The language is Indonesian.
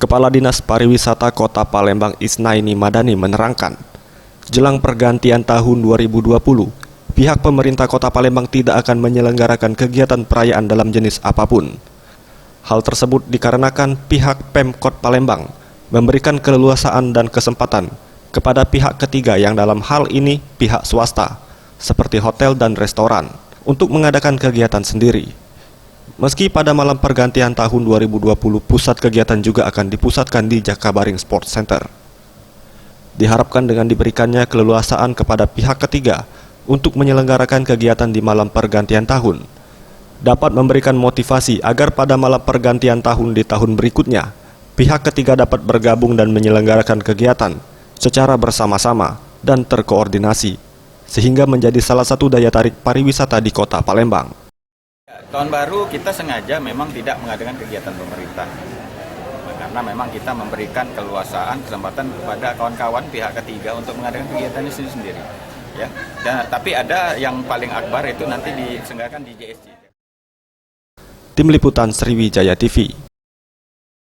Kepala Dinas Pariwisata Kota Palembang Isnaini Madani menerangkan, jelang pergantian tahun 2020, pihak pemerintah Kota Palembang tidak akan menyelenggarakan kegiatan perayaan dalam jenis apapun. Hal tersebut dikarenakan pihak Pemkot Palembang memberikan keleluasaan dan kesempatan kepada pihak ketiga yang dalam hal ini pihak swasta, seperti hotel dan restoran, untuk mengadakan kegiatan sendiri. Meski pada malam pergantian tahun 2020 pusat kegiatan juga akan dipusatkan di Jakabaring Sports Center. Diharapkan dengan diberikannya keleluasaan kepada pihak ketiga untuk menyelenggarakan kegiatan di malam pergantian tahun, dapat memberikan motivasi agar pada malam pergantian tahun di tahun berikutnya, pihak ketiga dapat bergabung dan menyelenggarakan kegiatan secara bersama-sama dan terkoordinasi, sehingga menjadi salah satu daya tarik pariwisata di Kota Palembang. Tahun baru kita sengaja memang tidak mengadakan kegiatan pemerintah karena memang kita memberikan keleluasaan kesempatan kepada kawan-kawan pihak ketiga untuk mengadakan kegiatan itu sendiri ya. Tapi ada yang paling akbar itu nanti diselenggarakan di JSC. Tim Liputan Sriwijaya TV.